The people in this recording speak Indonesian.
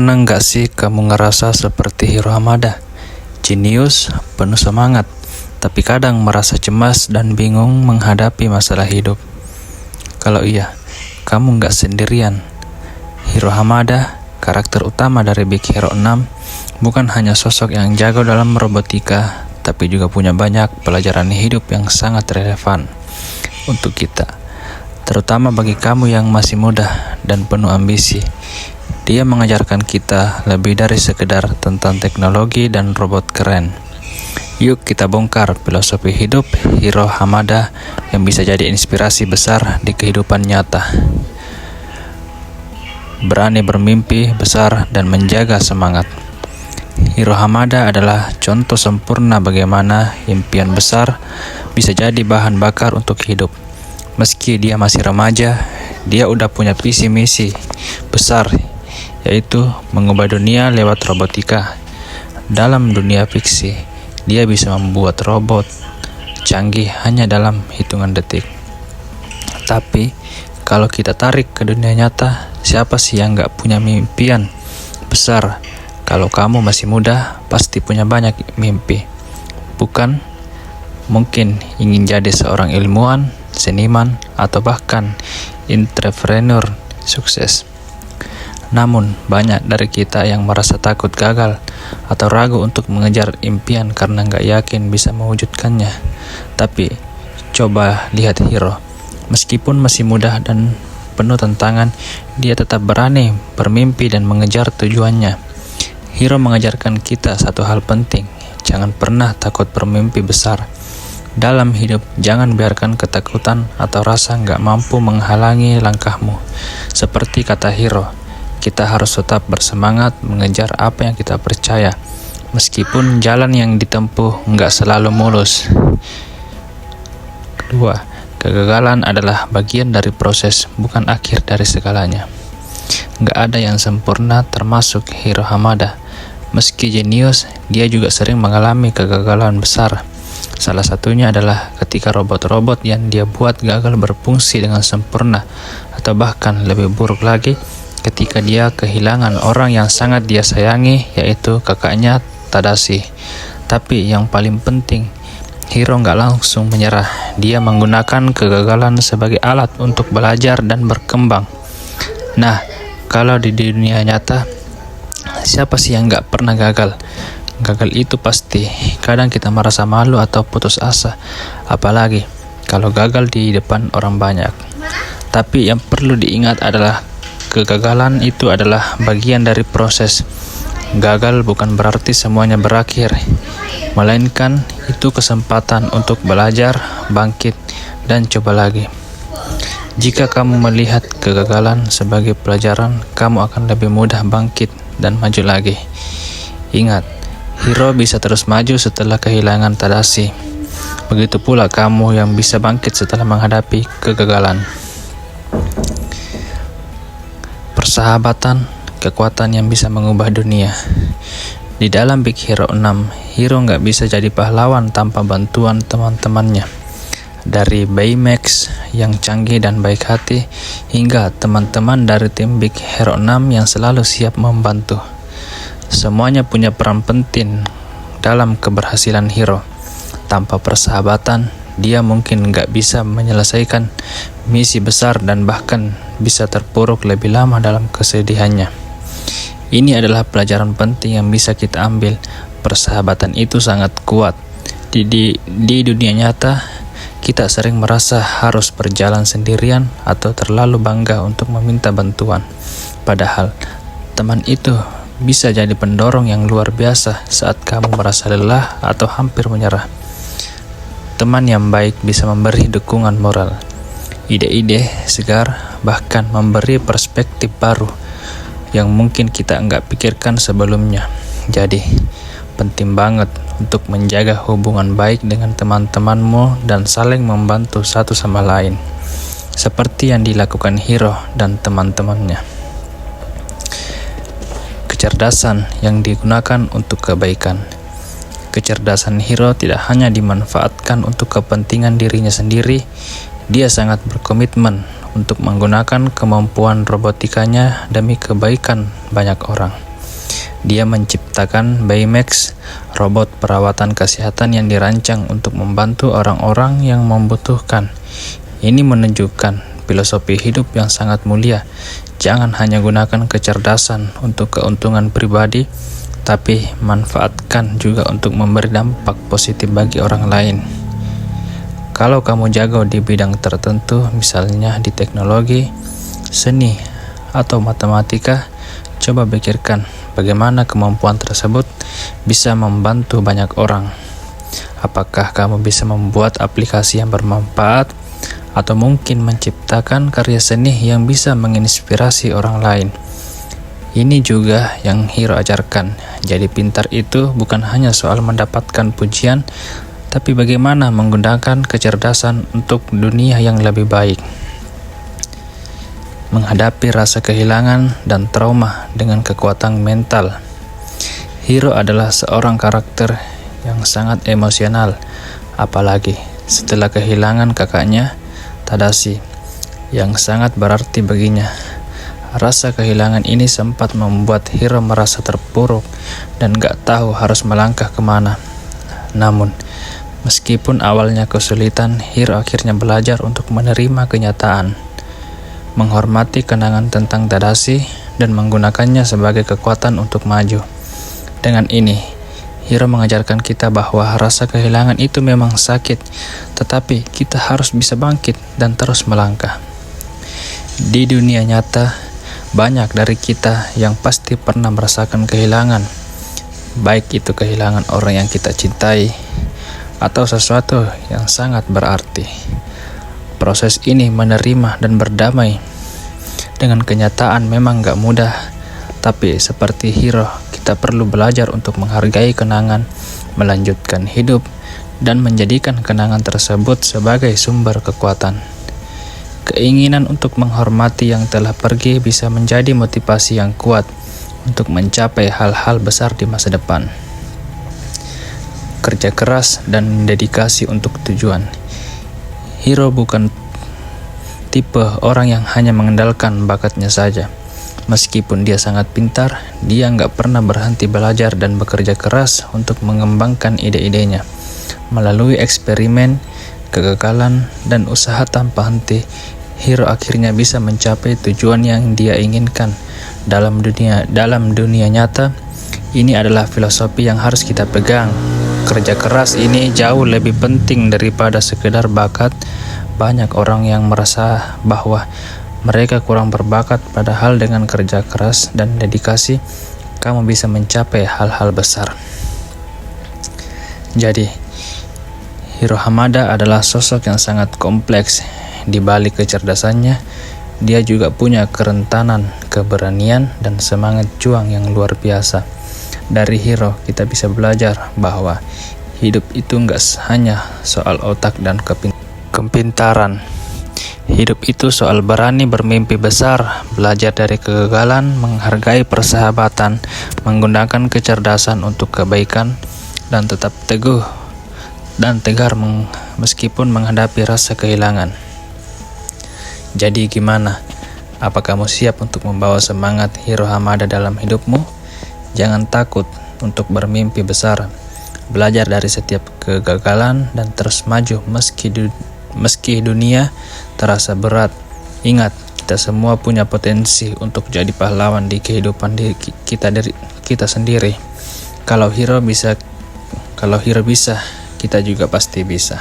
Pernah nggak sih kamu ngerasa seperti Hiro Hamada? Jenius, penuh semangat, tapi kadang merasa cemas dan bingung menghadapi masalah hidup. Kalau iya, kamu nggak sendirian. Hiro Hamada, karakter utama dari Big Hero 6, bukan hanya sosok yang jago dalam robotika, tapi juga punya banyak pelajaran hidup yang sangat relevan untuk kita, terutama bagi kamu yang masih muda dan penuh ambisi. Dia mengajarkan kita lebih dari sekedar tentang teknologi dan robot keren. Yuk kita bongkar filosofi hidup Hiro Hamada yang bisa jadi inspirasi besar di kehidupan nyata. Berani bermimpi besar dan menjaga semangat. Hiro Hamada adalah contoh sempurna bagaimana impian besar bisa jadi bahan bakar untuk hidup. Meski dia masih remaja, dia udah punya visi misi besar, yaitu mengubah dunia lewat robotika. Dalam dunia fiksi, dia bisa membuat robot canggih hanya dalam hitungan detik. Tapi, kalau kita tarik ke dunia nyata, siapa sih yang gak punya mimpian besar? Kalau kamu masih muda, pasti punya banyak mimpi. Bukan? Mungkin ingin jadi seorang ilmuwan, seniman, atau bahkan entrepreneur sukses. Namun, banyak dari kita yang merasa takut gagal atau ragu untuk mengejar impian karena gak yakin bisa mewujudkannya. Tapi, coba lihat Hiro. Meskipun masih muda dan penuh tantangan, dia tetap berani bermimpi dan mengejar tujuannya. Hiro mengajarkan kita satu hal penting, jangan pernah takut bermimpi besar. Dalam hidup, jangan biarkan ketakutan atau rasa gak mampu menghalangi langkahmu. Seperti kata Hiro, kita harus tetap bersemangat mengejar apa yang kita percaya, meskipun jalan yang ditempuh nggak selalu mulus. Kedua, kegagalan adalah bagian dari proses, bukan akhir dari segalanya. Nggak ada yang sempurna, termasuk Hiro Hamada. Meski jenius, dia juga sering mengalami kegagalan besar. Salah satunya adalah ketika robot-robot yang dia buat gagal berfungsi dengan sempurna, atau bahkan lebih buruk lagi, ketika dia kehilangan orang yang sangat dia sayangi, yaitu kakaknya Tadashi. Tapi yang paling penting, Hiro nggak langsung menyerah. Dia menggunakan kegagalan sebagai alat untuk belajar dan berkembang. Nah, kalau di dunia nyata, siapa sih yang nggak pernah gagal? Gagal itu pasti. Kadang kita merasa malu atau putus asa, apalagi kalau gagal di depan orang banyak. Tapi yang perlu diingat adalah kegagalan itu adalah bagian dari proses. Gagal bukan berarti semuanya berakhir, melainkan itu kesempatan untuk belajar, bangkit, dan coba lagi. Jika kamu melihat kegagalan sebagai pelajaran, kamu akan lebih mudah bangkit dan maju lagi. Ingat, Hiro bisa terus maju setelah kehilangan Tadashi. Begitu pula kamu yang bisa bangkit setelah menghadapi kegagalan. Persahabatan, kekuatan yang bisa mengubah dunia. Di dalam Big Hero 6, Hiro nggak bisa jadi pahlawan tanpa bantuan teman-temannya. Dari Baymax yang canggih dan baik hati, hingga teman-teman dari tim Big Hero 6 yang selalu siap membantu. Semuanya punya peran penting dalam keberhasilan Hiro. Tanpa persahabatan, dia mungkin nggak bisa menyelesaikan misi besar dan bahkan bisa terpuruk lebih lama dalam kesedihannya. Ini adalah pelajaran penting yang bisa kita ambil. Persahabatan itu sangat kuat. Di dunia nyata, kita sering merasa harus berjalan sendirian atau terlalu bangga untuk meminta bantuan. Padahal, teman itu bisa jadi pendorong yang luar biasa saat kamu merasa lelah atau hampir menyerah. Teman yang baik bisa memberi dukungan moral, ide-ide segar, bahkan memberi perspektif baru yang mungkin kita nggak pikirkan sebelumnya. Jadi, penting banget untuk menjaga hubungan baik dengan teman-temanmu dan saling membantu satu sama lain, seperti yang dilakukan Hiro dan teman-temannya. Kecerdasan yang digunakan untuk kebaikan. Kecerdasan Hiro tidak hanya dimanfaatkan untuk kepentingan dirinya sendiri, dia sangat berkomitmen untuk menggunakan kemampuan robotikanya demi kebaikan banyak orang. Dia menciptakan Baymax, robot perawatan kesehatan yang dirancang untuk membantu orang-orang yang membutuhkan. Ini menunjukkan filosofi hidup yang sangat mulia. Jangan hanya gunakan kecerdasan untuk keuntungan pribadi, tapi manfaatkan juga untuk memberi dampak positif bagi orang lain. Kalau kamu jago di bidang tertentu, misalnya di teknologi, seni, atau matematika, coba pikirkan bagaimana kemampuan tersebut bisa membantu banyak orang. Apakah kamu bisa membuat aplikasi yang bermanfaat, atau mungkin menciptakan karya seni yang bisa menginspirasi orang lain? Ini juga yang Hiro ajarkan. Jadi pintar itu bukan hanya soal mendapatkan pujian, tapi bagaimana menggunakan kecerdasan untuk dunia yang lebih baik. Menghadapi rasa kehilangan dan trauma dengan kekuatan mental. Hiro adalah seorang karakter yang sangat emosional, apalagi setelah kehilangan kakaknya, Tadashi, yang sangat berarti baginya. Rasa kehilangan ini sempat membuat Hiro merasa terpuruk dan gak tahu harus melangkah kemana. Namun, meskipun awalnya kesulitan, Hiro akhirnya belajar untuk menerima kenyataan, menghormati kenangan tentang Tadashi, dan menggunakannya sebagai kekuatan untuk maju. Dengan ini, Hiro mengajarkan kita bahwa rasa kehilangan itu memang sakit, tetapi kita harus bisa bangkit dan terus melangkah. Di dunia nyata, banyak dari kita yang pasti pernah merasakan kehilangan, baik itu kehilangan orang yang kita cintai atau sesuatu yang sangat berarti. Proses ini menerima dan berdamai dengan kenyataan memang gak mudah, tapi seperti Hiro, kita perlu belajar untuk menghargai kenangan, melanjutkan hidup, dan menjadikan kenangan tersebut sebagai sumber kekuatan. Keinginan untuk menghormati yang telah pergi bisa menjadi motivasi yang kuat untuk mencapai hal-hal besar di masa depan. Kerja keras dan dedikasi untuk tujuan. Hiro bukan tipe orang yang hanya mengandalkan bakatnya saja. Meskipun dia sangat pintar, dia nggak pernah berhenti belajar dan bekerja keras untuk mengembangkan ide-idenya. Melalui eksperimen, kegagalan, dan usaha tanpa henti, Hiro akhirnya bisa mencapai tujuan yang dia inginkan. Dalam dunia nyata, ini adalah filosofi yang harus kita pegang. Kerja keras ini jauh lebih penting daripada sekedar bakat. Banyak orang yang merasa bahwa mereka kurang berbakat, padahal dengan kerja keras dan dedikasi, kamu bisa mencapai hal-hal besar. Jadi, Hiro Hamada adalah sosok yang sangat kompleks. Di balik kecerdasannya, dia juga punya kerentanan, keberanian, dan semangat juang yang luar biasa. Dari Hiro, kita bisa belajar bahwa hidup itu nggak hanya soal otak dan kepintaran. Hidup itu soal berani bermimpi besar, belajar dari kegagalan, menghargai persahabatan, menggunakan kecerdasan untuk kebaikan, dan tetap teguh dan tegar meskipun menghadapi rasa kehilangan. Jadi gimana? Apa kamu siap untuk membawa semangat Hiro Hamada dalam hidupmu? Jangan takut untuk bermimpi besar, belajar dari setiap kegagalan, dan terus maju meski dunia terasa berat. Ingat, kita semua punya potensi untuk jadi pahlawan di kehidupan kita sendiri. Kalau Hiro bisa, kita juga pasti bisa.